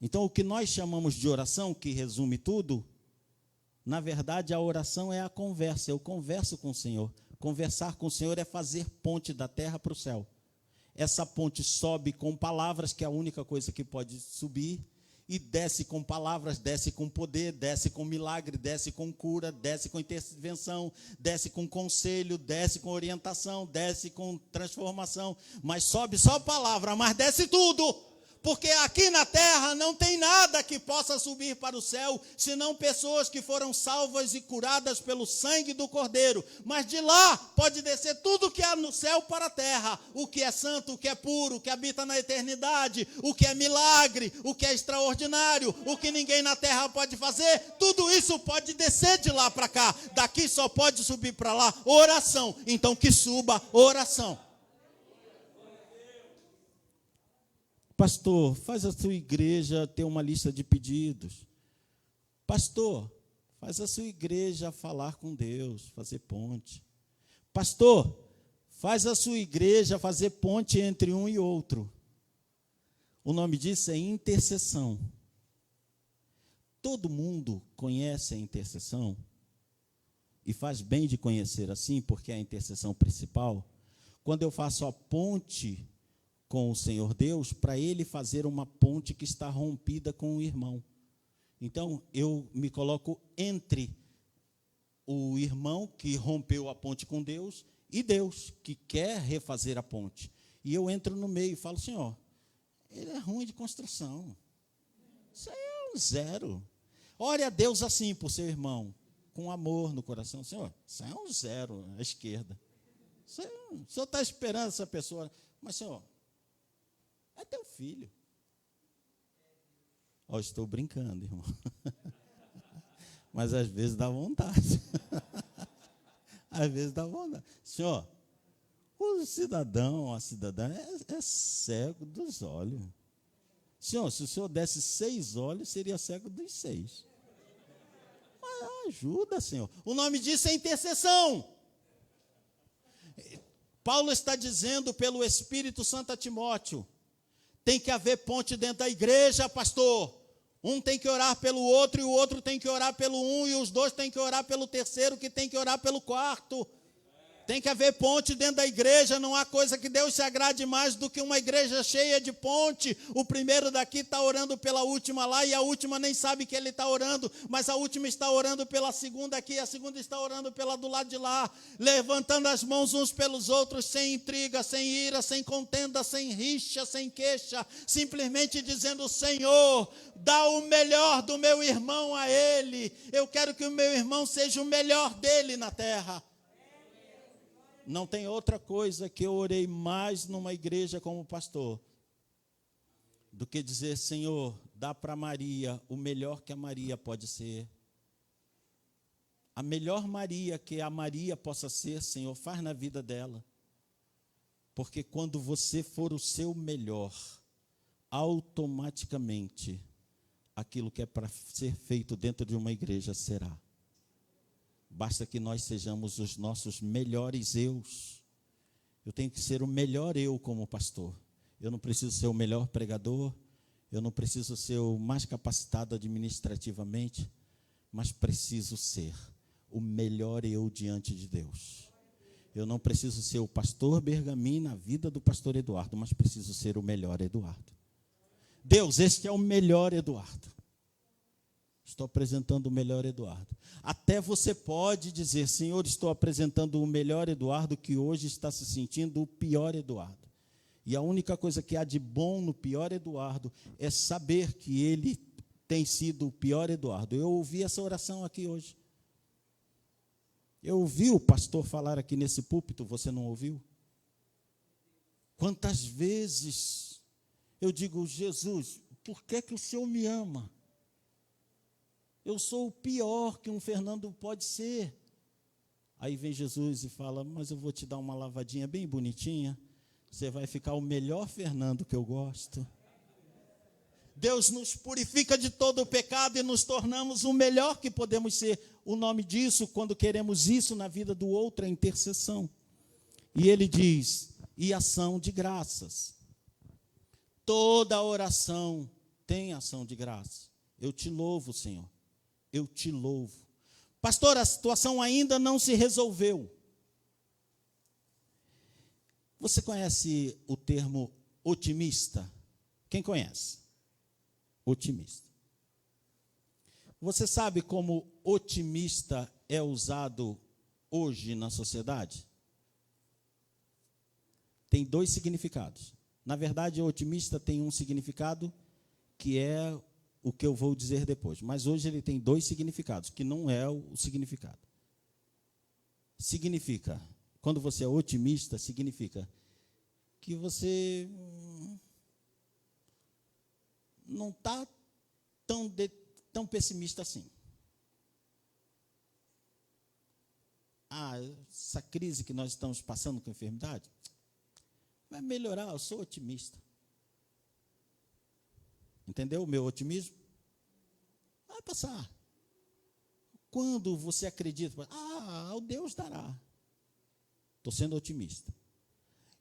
Então, o que nós chamamos de oração, que resume tudo, na verdade, a oração é a conversa. Eu converso com o Senhor. Conversar com o Senhor é fazer ponte da terra para o céu. Essa ponte sobe com palavras, que é a única coisa que pode subir, e desce com palavras, desce com poder, desce com milagre, desce com cura, desce com intervenção, desce com conselho, desce com orientação, desce com transformação. Mas sobe só palavra, mas desce tudo. Porque aqui na terra não tem nada que possa subir para o céu, senão pessoas que foram salvas e curadas pelo sangue do Cordeiro. Mas de lá pode descer tudo que há no céu para a terra. O que é santo, o que é puro, o que habita na eternidade, o que é milagre, o que é extraordinário, o que ninguém na terra pode fazer. Tudo isso pode descer de lá para cá. Daqui só pode subir para lá oração. Então que suba oração. Pastor, faz a sua igreja ter uma lista de pedidos. Pastor, faz a sua igreja falar com Deus, fazer ponte. Pastor, faz a sua igreja fazer ponte entre um e outro. O nome disso é intercessão. Todo mundo conhece a intercessão e faz bem de conhecer assim, porque é a intercessão principal. Quando eu faço a ponte com o Senhor Deus, para ele fazer uma ponte que está rompida com o irmão. Então, eu me coloco entre o irmão que rompeu a ponte com Deus e Deus, que quer refazer a ponte. E eu entro no meio e falo, Senhor, ele é ruim de construção. Isso aí é um zero. Ore a Deus assim por seu irmão, com amor no coração. Senhor, isso aí é um zero à esquerda. O Senhor está esperando essa pessoa. Mas, Senhor, é teu filho. Estou brincando, irmão. Mas às vezes dá vontade. Às vezes dá vontade. Senhor, o cidadão, a cidadã é cego dos olhos. Senhor, se o senhor desse 6 olhos, seria cego dos 6. Mas ajuda, Senhor. O nome disso é intercessão. Paulo está dizendo pelo Espírito Santo a Timóteo, tem que haver ponte dentro da igreja, pastor. Um tem que orar pelo outro, e o outro tem que orar pelo um, e os dois têm que orar pelo terceiro, que tem que orar pelo quarto. Tem que haver ponte dentro da igreja, não há coisa que Deus se agrade mais do que uma igreja cheia de ponte. O primeiro daqui está orando pela última lá, e a última nem sabe que ele está orando, mas a última está orando pela segunda aqui, a segunda está orando pela do lado de lá, levantando as mãos uns pelos outros, sem intriga, sem ira, sem contenda, sem rixa, sem queixa, simplesmente dizendo: Senhor, dá o melhor do meu irmão a ele, eu quero que o meu irmão seja o melhor dele na terra. Não tem outra coisa que eu orei mais numa igreja como pastor do que dizer: Senhor, dá para Maria o melhor que a Maria pode ser. A melhor Maria que a Maria possa ser, Senhor, faz na vida dela. Porque quando você for o seu melhor, automaticamente aquilo que é para ser feito dentro de uma igreja será. Basta que nós sejamos os nossos melhores eus. Eu tenho que ser o melhor eu como pastor. Eu não preciso ser o melhor pregador, eu não preciso ser o mais capacitado administrativamente, mas preciso ser o melhor eu diante de Deus. Eu não preciso ser o pastor Bergamin na vida do pastor Eduardo, mas preciso ser o melhor Eduardo. Deus, este é o melhor Eduardo. Estou apresentando o melhor Eduardo. Até você pode dizer: Senhor, estou apresentando o melhor Eduardo que hoje está se sentindo o pior Eduardo. E a única coisa que há de bom no pior Eduardo é saber que ele tem sido o pior Eduardo. Eu ouvi essa oração aqui hoje. Eu ouvi o pastor falar aqui nesse púlpito, você não ouviu? Quantas vezes eu digo: Jesus, por que o Senhor me ama? Eu sou o pior que um Fernando pode ser. Aí vem Jesus e fala: mas eu vou te dar uma lavadinha bem bonitinha, você vai ficar o melhor Fernando que eu gosto. Deus nos purifica de todo o pecado e nos tornamos o melhor que podemos ser. O nome disso, quando queremos isso na vida do outro, é intercessão. E ele diz: e ação de graças. Toda oração tem ação de graça. Eu te louvo, Senhor. Eu te louvo. Pastor, a situação ainda não se resolveu. Você conhece o termo otimista? Quem conhece? Otimista. Você sabe como otimista é usado hoje na sociedade? Tem dois significados. Na verdade, otimista tem um significado que é o que eu vou dizer depois. Mas hoje ele tem dois significados, que não é o significado. Significa, quando você é otimista, significa que você não está tão pessimista assim. Essa crise que nós estamos passando com a enfermidade vai melhorar, eu sou otimista. Entendeu o meu otimismo? Vai passar. Quando você acredita, o Deus dará. Estou sendo otimista.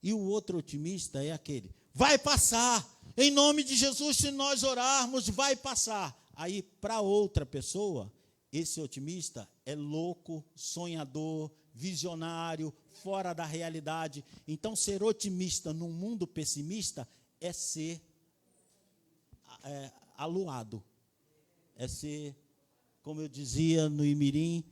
E o outro otimista é aquele: vai passar, em nome de Jesus, se nós orarmos, vai passar. Aí, para outra pessoa, esse otimista é louco, sonhador, visionário, fora da realidade. Então, ser otimista num mundo pessimista é ser aluado, é ser, como eu dizia no Imirim,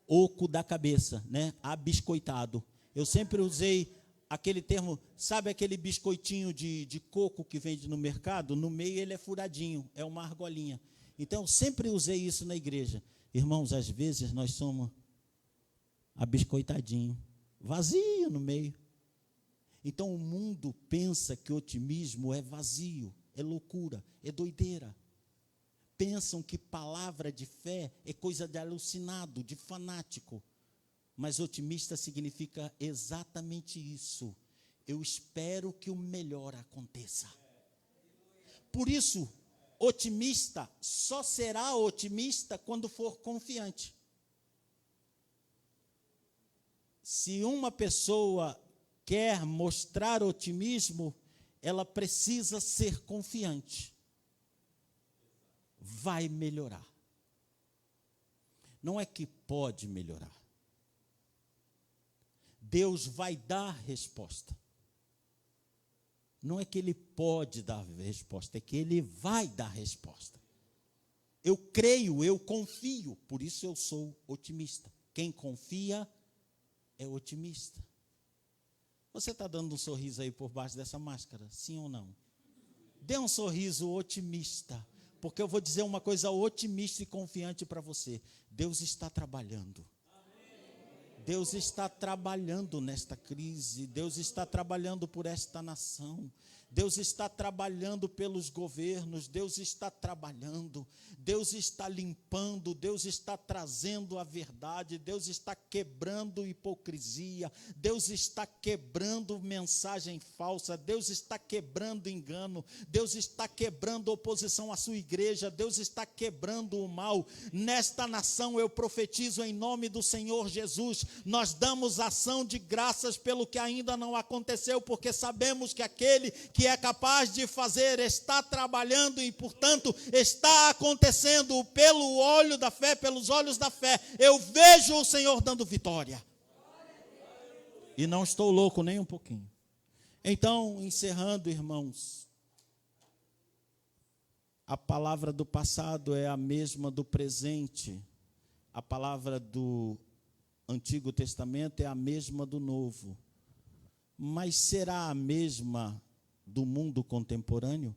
oco da cabeça, né? Abiscoitado. Eu sempre usei aquele termo, sabe aquele biscoitinho de coco que vende no mercado? No meio ele é furadinho, é uma argolinha. Então eu sempre usei isso na igreja. Irmãos, às vezes nós somos abiscoitadinho, vazio no meio. Então o mundo pensa que otimismo é vazio, é loucura, é doideira. Pensam que palavra de fé é coisa de alucinado, de fanático. Mas otimista significa exatamente isso. Eu espero que o melhor aconteça. Por isso, otimista só será otimista quando for confiante. Se uma pessoa quer mostrar otimismo, ela precisa ser confiante. Vai melhorar. Não é que pode melhorar. Deus vai dar resposta. Não é que Ele pode dar resposta, é que Ele vai dar resposta. Eu creio, eu confio, por isso eu sou otimista. Quem confia é otimista. Você está dando um sorriso aí por baixo dessa máscara, sim ou não? Dê um sorriso otimista, porque eu vou dizer uma coisa otimista e confiante para você. Deus está trabalhando. Deus está trabalhando nesta crise, Deus está trabalhando por esta nação, Deus está trabalhando pelos governos, Deus está trabalhando, Deus está limpando, Deus está trazendo a verdade, Deus está quebrando hipocrisia, Deus está quebrando mensagem falsa, Deus está quebrando engano, Deus está quebrando oposição à sua igreja, Deus está quebrando o mal. Nesta nação eu profetizo em nome do Senhor Jesus, nós damos ação de graças pelo que ainda não aconteceu, porque sabemos que aquele que é capaz de fazer está trabalhando e, portanto, está acontecendo pelo olho da fé, pelos olhos da fé. Eu vejo o Senhor dando vitória. E não estou louco nem um pouquinho. Então, encerrando, irmãos, a palavra do passado é a mesma do presente. A palavra do Antigo Testamento é a mesma do Novo. Mas será a mesma do mundo contemporâneo?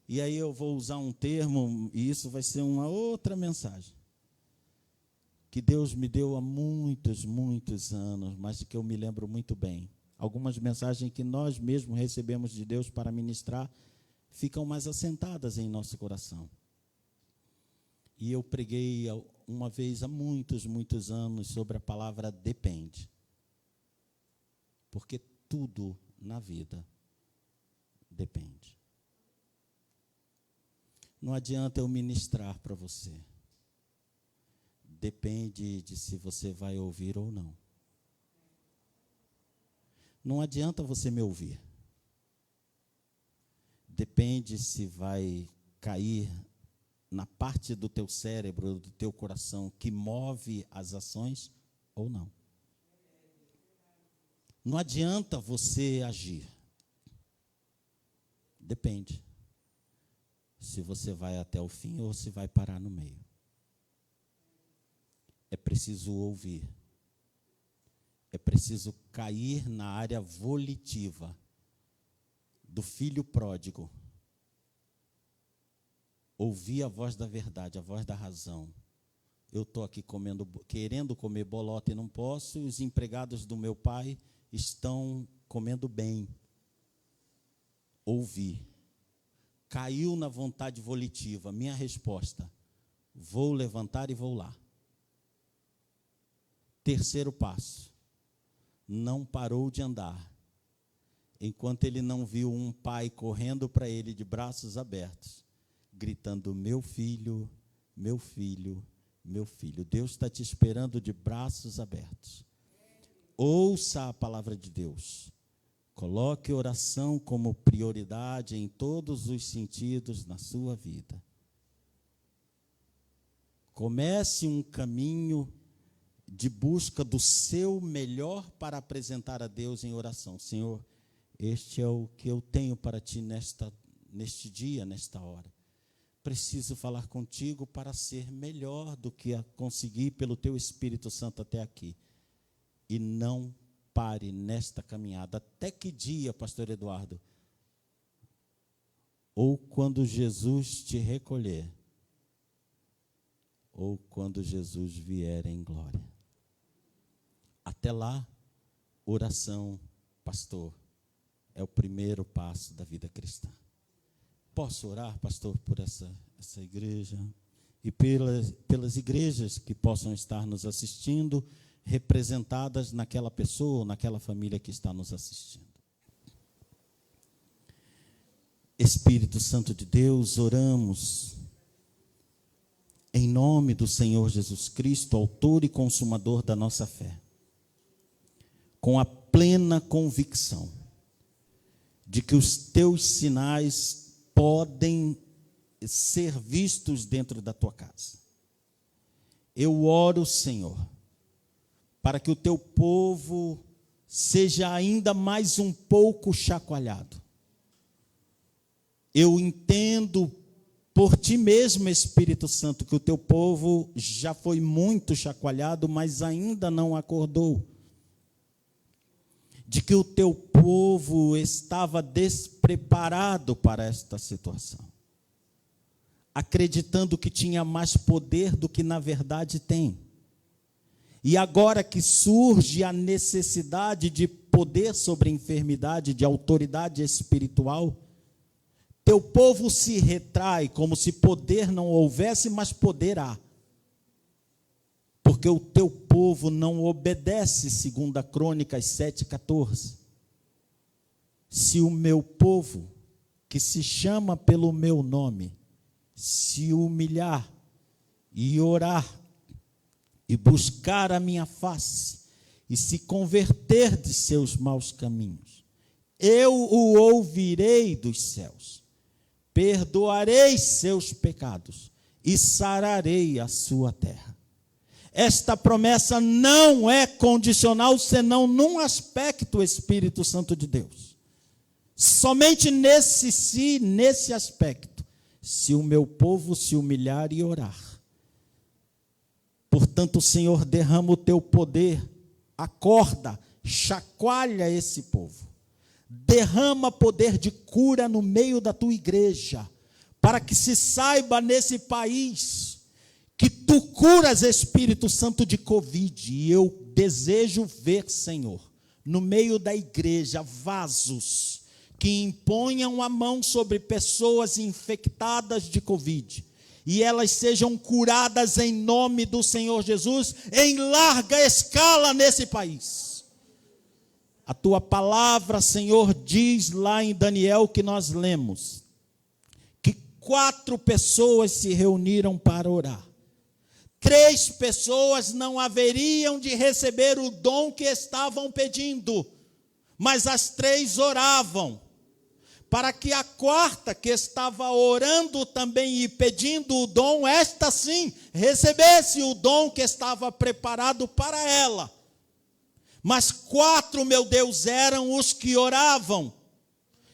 E aí eu vou usar um termo, e isso vai ser uma outra mensagem, que Deus me deu há muitos, muitos anos, mas que eu me lembro muito bem. Algumas mensagens que nós mesmos recebemos de Deus para ministrar, ficam mais assentadas em nosso coração. E eu preguei uma vez há muitos, muitos anos sobre a palavra depende. Porque tudo na vida depende. Não adianta eu ministrar para você. Depende de se você vai ouvir ou não. Não adianta você me ouvir. Depende se vai cair na parte do teu cérebro, do teu coração, que move as ações ou não. Não adianta você agir. Depende. Se você vai até o fim ou se vai parar no meio. É preciso ouvir. É preciso cair na área volitiva do filho pródigo. Ouvir a voz da verdade, a voz da razão. Eu estou aqui querendo comer bolota e não posso, e os empregados do meu pai estão comendo bem. Ouvir. Caiu na vontade volitiva. Minha resposta: vou levantar e vou lá. Terceiro passo: não parou de andar, enquanto ele não viu um pai correndo para ele de braços abertos, gritando: meu filho, meu filho, meu filho. Deus está te esperando de braços abertos. Ouça a palavra de Deus. Coloque oração como prioridade em todos os sentidos na sua vida. Comece um caminho de busca do seu melhor para apresentar a Deus em oração. Senhor, este é o que eu tenho para ti neste dia, nesta hora. Preciso falar contigo para ser melhor do que consegui pelo teu Espírito Santo até aqui. E não pare nesta caminhada. Até que dia, pastor Eduardo? Ou quando Jesus te recolher, ou quando Jesus vier em glória. Até lá, oração, pastor, é o primeiro passo da vida cristã. Posso orar, pastor, por essa igreja e pelas igrejas que possam estar nos assistindo, representadas naquela pessoa, naquela família que está nos assistindo. Espírito Santo de Deus, oramos em nome do Senhor Jesus Cristo, autor e consumador da nossa fé, com a plena convicção de que os teus sinais podem ser vistos dentro da tua casa. Eu oro, Senhor, para que o teu povo seja ainda mais um pouco chacoalhado. Eu entendo por ti mesmo, Espírito Santo, que o teu povo já foi muito chacoalhado, mas ainda não acordou. De que o teu povo estava despreparado para esta situação, acreditando que tinha mais poder do que na verdade tem. E agora que surge a necessidade de poder sobre a enfermidade, de autoridade espiritual, teu povo se retrai como se poder não houvesse, mas poder há. Porque o teu povo não obedece, segundo a Crônicas 7,14. Se o meu povo, que se chama pelo meu nome, se humilhar e orar, e buscar a minha face, e se converter de seus maus caminhos, eu o ouvirei dos céus, perdoarei seus pecados, e sararei a sua terra. Esta promessa não é condicional, senão num aspecto, Espírito Santo de Deus. Somente nesse aspecto, se o meu povo se humilhar e orar. Portanto, Senhor, derrama o teu poder, acorda, chacoalha esse povo. Derrama poder de cura no meio da tua igreja, para que se saiba nesse país que tu curas, Espírito Santo, de Covid. E eu desejo ver, Senhor, no meio da igreja, vasos que imponham a mão sobre pessoas infectadas de Covid, e elas sejam curadas em nome do Senhor Jesus, em larga escala nesse país. A tua palavra, Senhor, diz lá em Daniel, que nós lemos, que 4 pessoas se reuniram para orar. 3 pessoas não haveriam de receber o dom que estavam pedindo, mas as 3 oravam, para que a 4ª, que estava orando também e pedindo o dom, esta sim recebesse o dom que estava preparado para ela. Mas 4, meu Deus, eram os que oravam,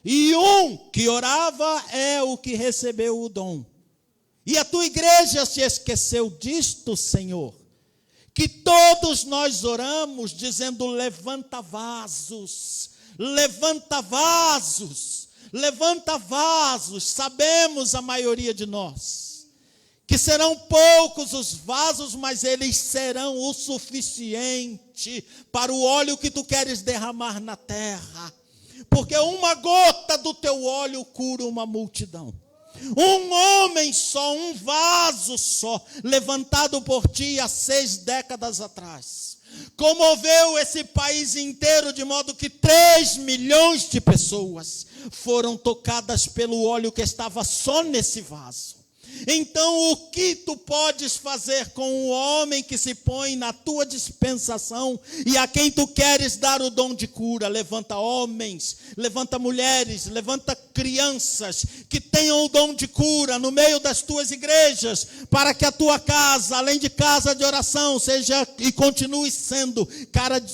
e um que orava é o que recebeu o dom. E a tua igreja se esqueceu disto, Senhor, que todos nós oramos dizendo: levanta vasos, levanta vasos, levanta vasos. Sabemos, a maioria de nós, que serão poucos os vasos, mas eles serão o suficiente para o óleo que tu queres derramar na terra, porque uma gota do teu óleo cura uma multidão. Um homem só, um vaso só, levantado por ti há 6 décadas atrás, comoveu esse país inteiro, de modo que 3 milhões de pessoas foram tocadas pelo óleo que estava só nesse vaso. Então, o que tu podes fazer com o homem que se põe na tua dispensação e a quem tu queres dar o dom de cura? Levanta homens, levanta mulheres, levanta crianças que tenham o dom de cura no meio das tuas igrejas, para que a tua casa, além de casa de oração, seja e continue sendo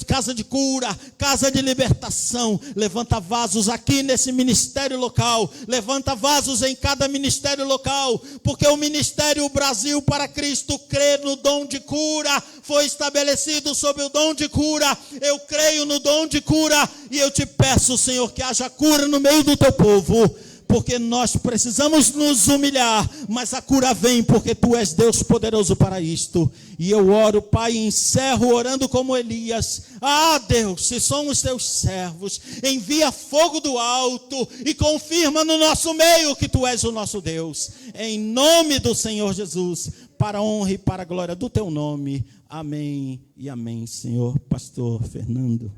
casa de cura, casa de libertação. Levanta vasos aqui nesse ministério local, levanta vasos em cada ministério local, porque o ministério Brasil para Cristo crê no dom de cura, foi estabelecido sob o dom de cura. Eu creio no dom de cura e eu te peço, Senhor, que haja cura no meio do teu povo, porque nós precisamos nos humilhar, mas a cura vem porque tu és Deus poderoso para isto. E eu oro, Pai, e encerro orando como Elias. Ah, Deus, se somos os teus servos, envia fogo do alto e confirma no nosso meio que tu és o nosso Deus, em nome do Senhor Jesus, para a honra e para a glória do teu nome. Amém e amém. Senhor pastor Fernando.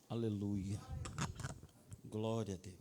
Aleluia. Glória a Deus.